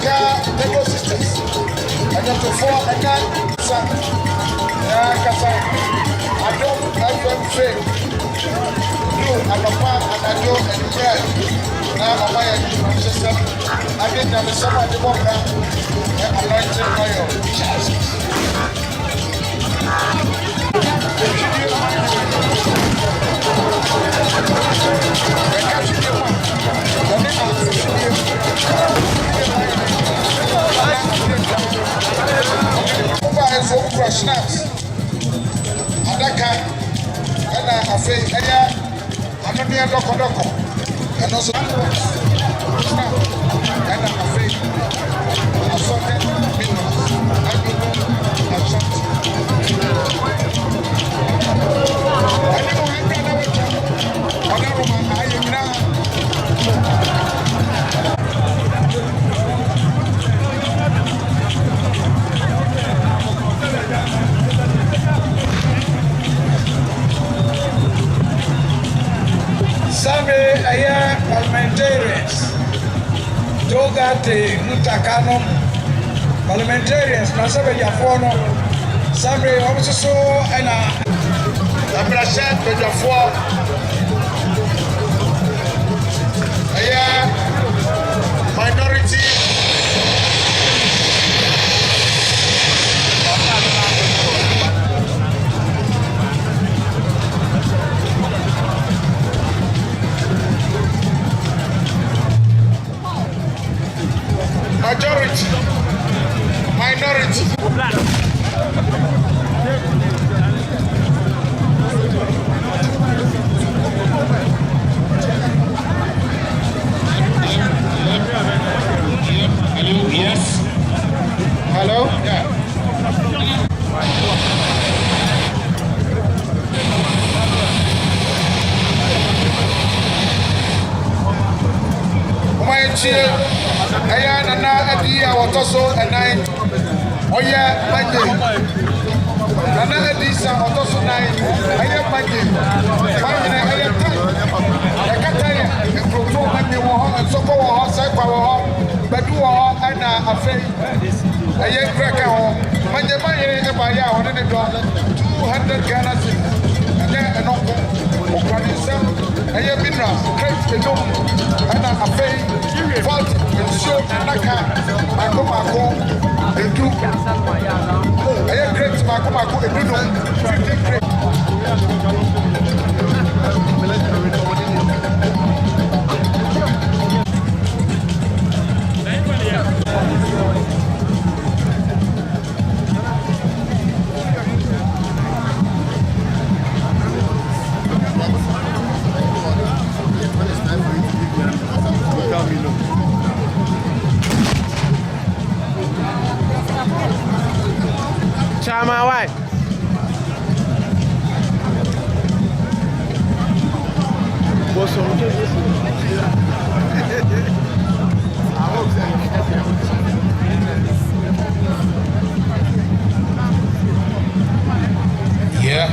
Adaka Tego Sisters. And then before and then son. Kasa. I don't have faith. You and the man and I do and prayer. Now my sister. I didn't have somebody walk down and anointed oil. Snaps. Adaka and I say, I'm not near Loco and also snap and I say, I saw that parliamentarians, Togate Mutakano, parliamentarians, Nasabe Yafono, Sabre also and a Brashat Bejafo, minority. Majority, minority. Hello, yes. Hello? Yeah. Ayana na adia wotoso enai oye manje nana adisa wotoso nai aye manje manje aye tai ekataya ekroto manje wo ho nsoko wo ho sai kwa wo ho bedu wo ho ana afei aye kreka ho manje manje e ba ya ho ne do 200 Ghana cedis ene enoko okwanisa aye mineral crate edo ana afei fault show naka mako edu aye crate mako edu no 50 crate. Chama, why? Yeah.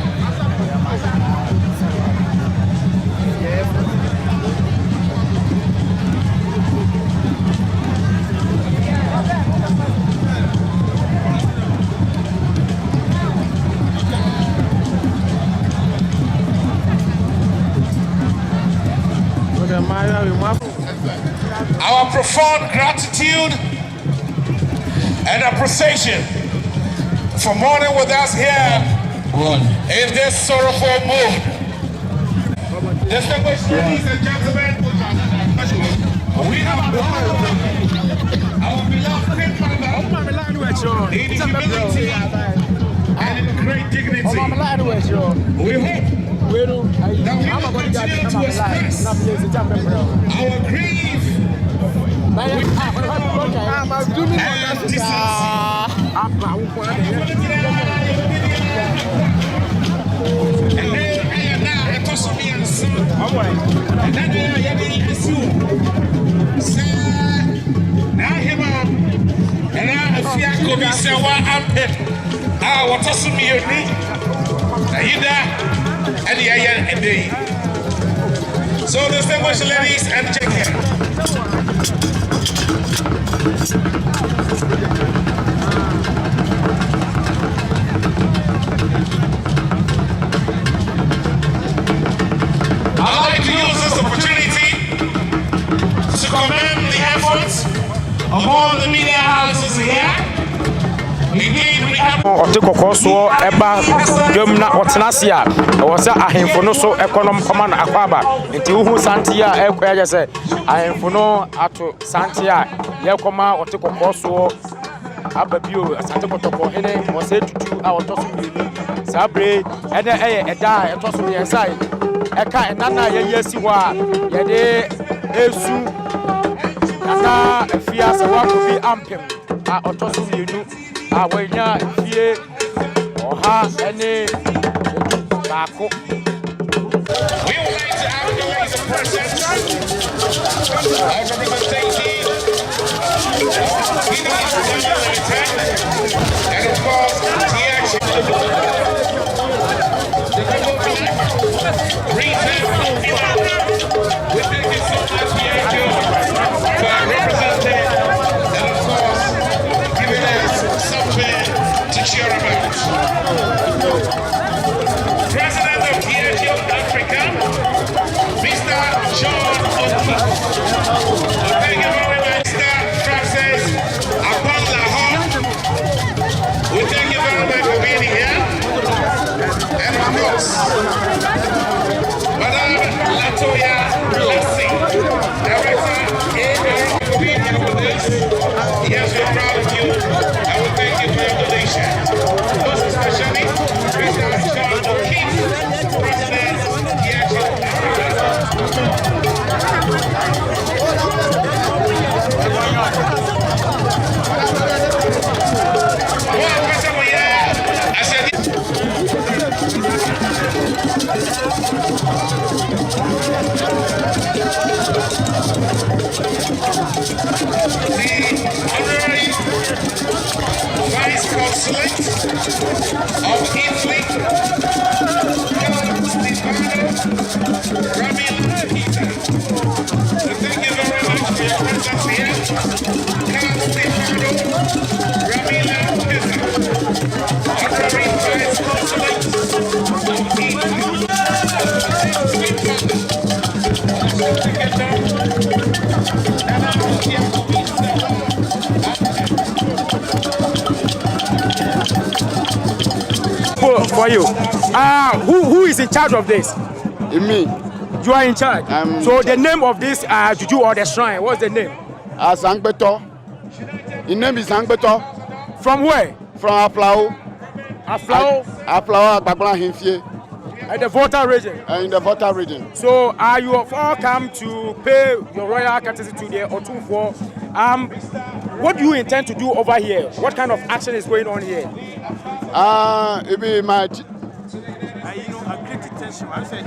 Our profound gratitude and appreciation for mourning with us here in this sorrowful mood. Distinguished ladies and gentlemen, we have our beloved grandmother in humility and in great dignity. We hope that we will continue to express our grief and so distinguished ladies and gentlemen, I'd like to use this opportunity to commend the efforts of all the media houses here. Indeed, we have ɔte kɔkɔɔ soɔ ɛba dwam na ɔtena ase a ɛwɔ sɛ ahemfo no so ɛkɔnɔm kɔma no akɔ aba nti wohu sante a ɛkɔ yɛ sɛ ahemfo no ato sante a yɛkɔma ɔte kɔkɔɔ soɔ aba bio asante kɔtɔkɔ hene ɔsɛ tutu a ɔtɔ so mmienu saa bere ɛnɛ ɛyɛ ɛda a ɛtɔ so mmiɛnsa ɛka ɛnana a yɛyi asi hɔ a yɛde esu nana afie asɛ wakɔ bi ampem a ɔtɔ so mmienu a wɔanya fie ɔha ɛne baako. We would like to acknowledge the presence of representative and of course we thank you so much, Diageo, for representing and of course giving us something to cheer about. President of Diageo Africa, Mr. John O'Keefe. Thank you very much, Mr. Francis Akpan-Lahore. We thank you very much for being here. And of course, Madam Latoya Lassie, Director for being here with us. Yes, we're proud of you. And we thank you for your donation. Most especially, Mr. John O'Keefe, President of Diageo Africa. Honorary Vice Consulate of Italy, Stefano Ramila Pisa. Thank you very much for your presence here. Stefano Ramila Pisa, Honorary Vice Consulate of Italy. For you, who is in charge of this? Me. You are in charge. So the name of this juju or the shrine, what's the name? Sangbeto. His name is Sangbeto. From where? From Aflao. Aflao? Aflao, Bagbala Himfie. In the Volta region? In the Volta region. So you have all come to pay your royal courtesy to the Otunfo. What do you intend to do over here? What kind of action is going on here? It be my... a great intention. I said,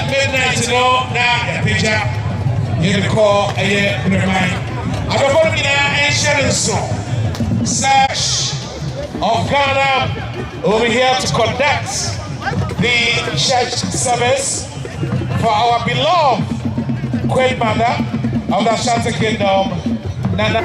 Midnight no na picture you call a remind. I don't know insurance Sash of Ghana over here to conduct the church service for our beloved Queen Mother of the Ashanti Kingdom, Nana.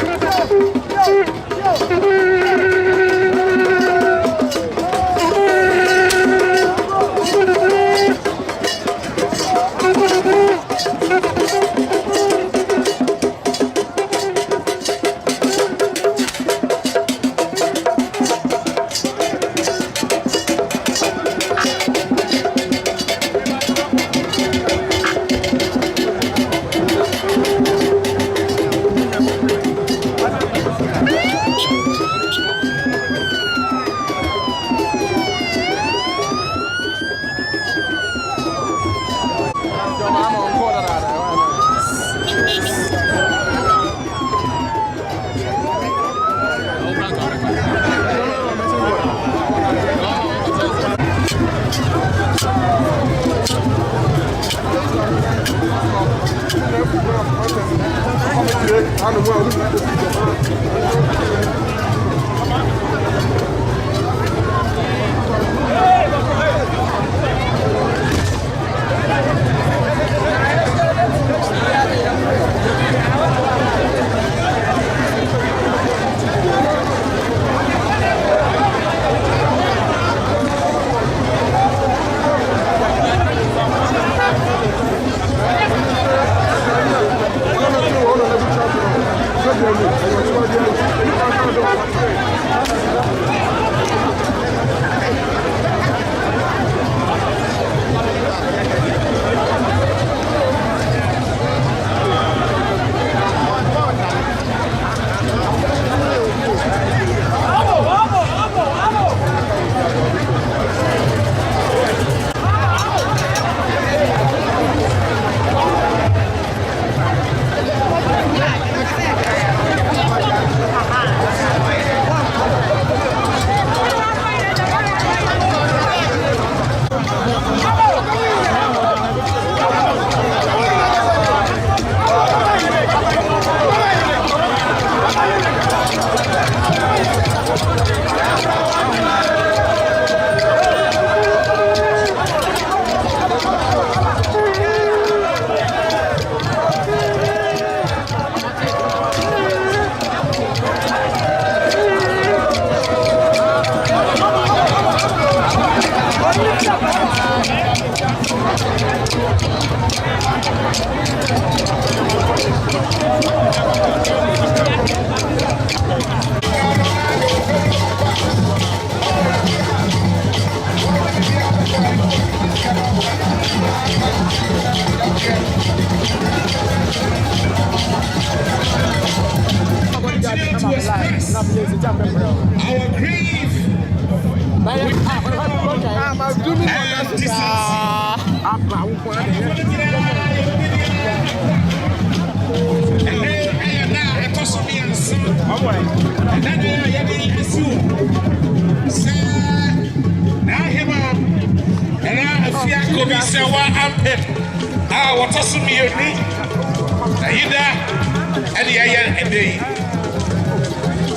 Our grief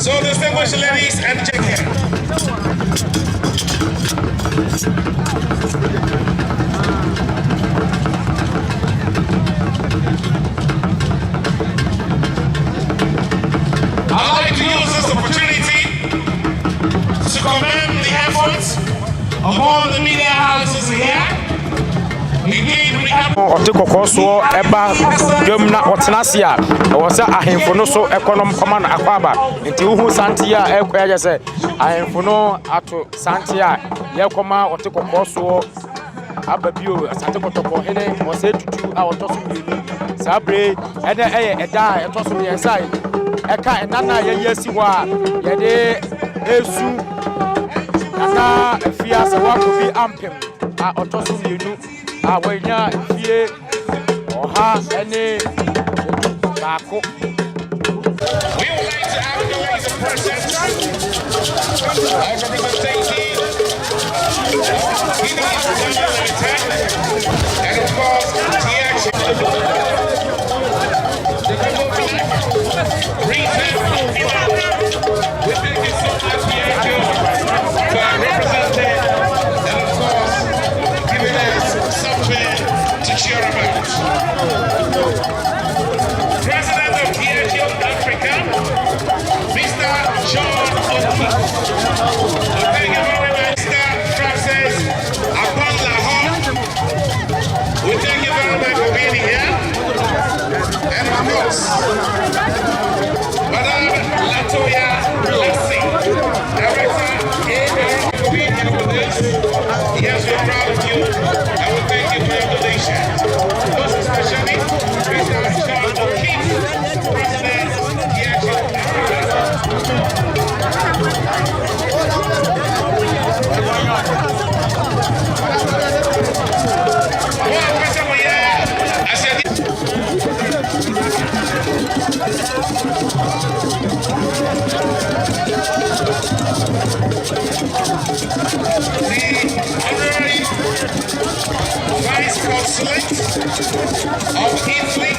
so distinguished ladies and gentlemen, I'd like to use this opportunity to commend the efforts of all the media houses here. Ɔte kɔkɔɔ soɔ ɛba dwam na ɔtena ase a ɛwɔ sɛ ahemfo no so ɛkɔnɔm kɔma no akɔ aba nti wohu sante a ɛkɔ yɛ sɛ ahemfo no ato sante a yɛkɔma ɔte kɔkɔɔ soɔ aba bio asante kɔtɔkɔ hene ɔsɛ tutu a ɔtɔ so mmienu saa bere ɛnɛ ɛyɛ ɛda a ɛtɔ so mmiɛnsa ɛka ɛnana a yɛyi asi hɔ a yɛde esu nana Nana Fia Sawakobi Ampem, Otosu Yunu, Awenya Fie, Oha, any Bako. We would like to acknowledge the presence of representative and of course TX we thank you so much Diego for representing and of course giving us something to cheer about. President of Diageo Africa, Mr. John O'Keefe. Thank you very much, Mr. Francis Akpan Lahore. We thank you very much for being here. And of course, Madam Latoya Blessing, Director, for being here with us. Yes, we're proud of you, and we thank you for your donation. Most especially, Mr. John O'Keefe, President of Diageo Africa. Vice Consulate of Italy,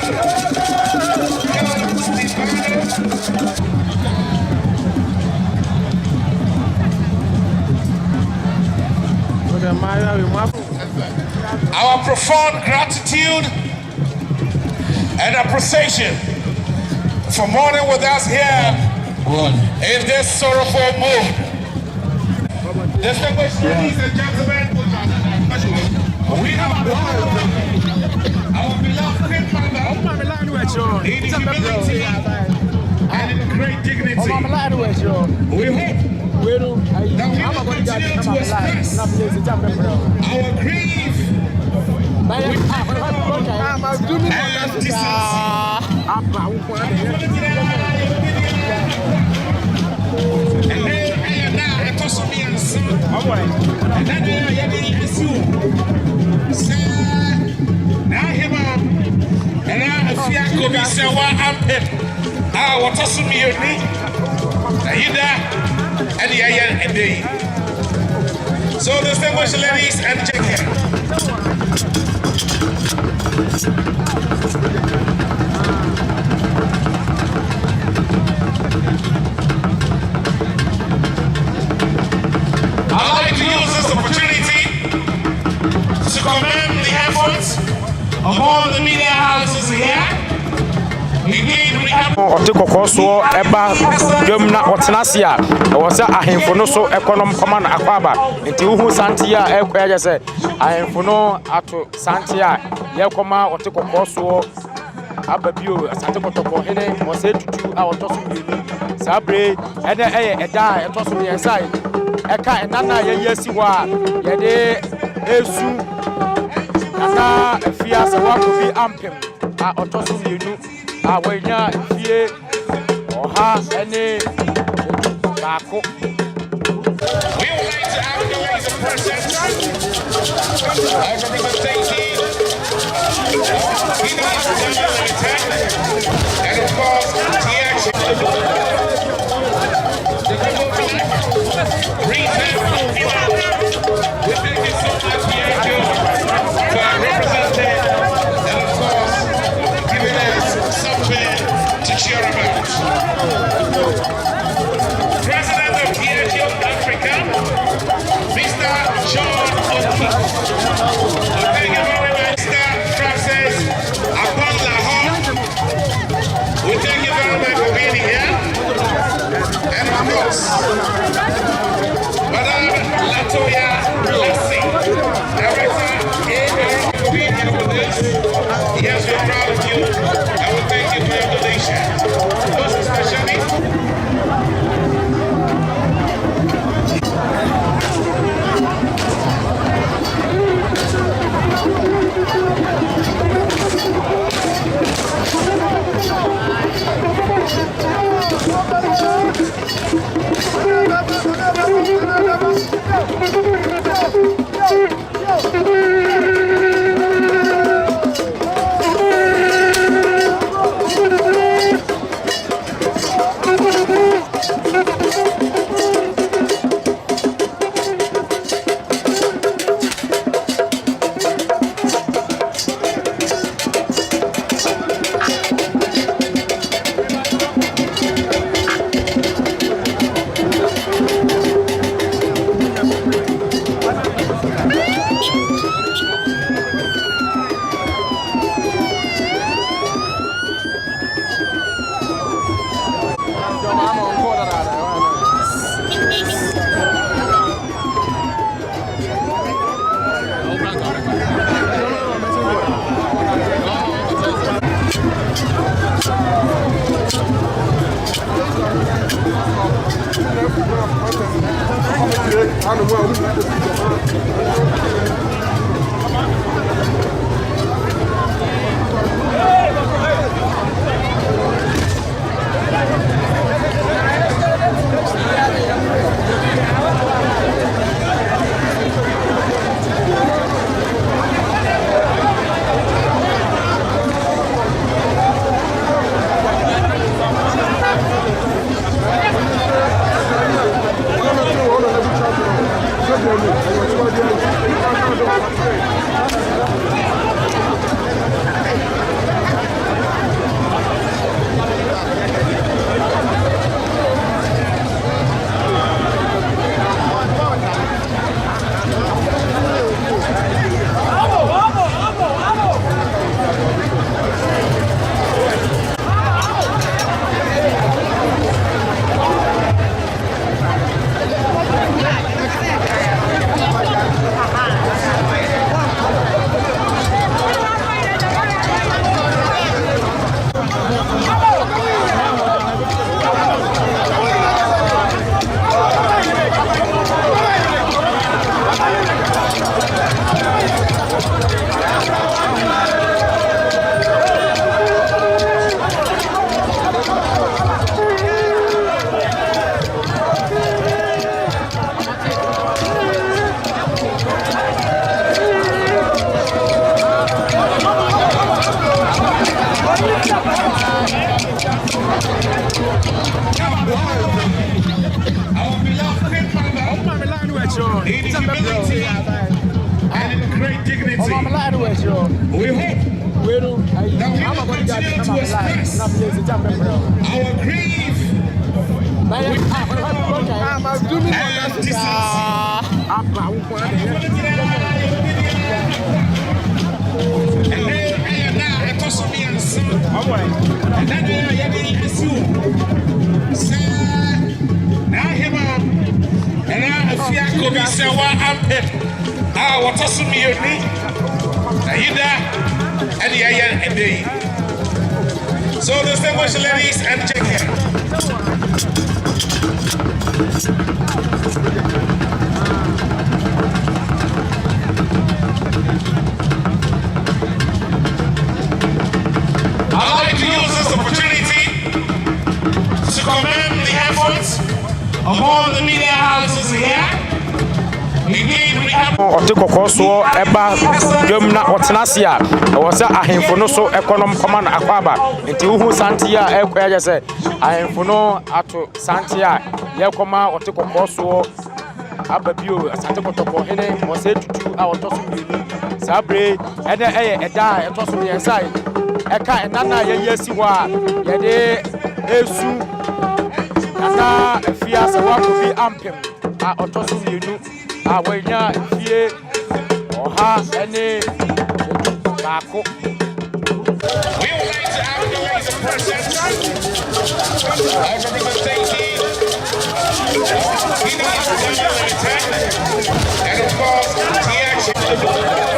our profound gratitude and appreciation for mourning with us here in this sorrowful mood. Distinguished ladies and gentlemen, we have our beloved grandmother in humility and in great dignity. We hope that we will continue to express our grief and decency. So distinguished ladies and gentlemen, I'd like to use this opportunity to commend the efforts of all the media houses here. Ɔte kɔkɔɔ soɔ ɛba dwam na ɔtena ase a ɛwɔ sɛ ahemfo no so ɛkɔnɔm kɔma no akɔ aba nti wohu sante a ɛkɔ agye sɛ ahemfo no ato sante a yɛkɔma ɔte kɔkɔɔ soɔ aba bio asante kɔtɔkɔ hene ɔsɛ tutu a ɔtɔ so mmienu saa bere ɛnɛ ɛyɛ ɛda a ɛtɔ so mmiɛnsa ɛka ɛnana a yɛyi asi hɔ a yɛde esu nana afia sɛ wakobi ampem a ɔtɔ so mmienu Awenya Fie Oha any Bako. We would like to acknowledge the presence of representative and of course TX we thank you so much Diego for representing and of course giving us something to cheer about. President of Diageo Africa, Mr. John O'Keefe. Thank you very much, Mr. Francis Akpan Lahore. We thank you very much for being here. And of course, Madam Latoya Blessing, Director, for being here with us. Yes, we're proud of you, and we thank you for your donation. Most especially, So, distinguished ladies and gentlemen, I'd like to use this opportunity to commend the efforts of all the media houses here. Ɔte kɔkɔɔ soɔ ɛba dwam na ɔtena ase a ɛwɔ sɛ ahemfo no so ɛkɔnɔm kɔma no akɔ aba nti wohu sante a ɛkɔ yɛ sɛ ahemfo no ato sante a yɛkɔma ɔte kɔkɔɔ soɔ aba bio asante kɔtɔkɔ hene ɔsɛ tutu a ɔtɔ so mmienu saa bere ɛnɛ ɛyɛ ɛda a ɛtɔ so mmiɛnsa ɛka ɛnana a yɛyi asi hɔ a yɛde esu nana afia sɛ wakɔ bi ampem a ɔtɔ so mmienu a wɔnya fie ɔha ɛne baako. We would like to acknowledge the presence of representative and of course, the action.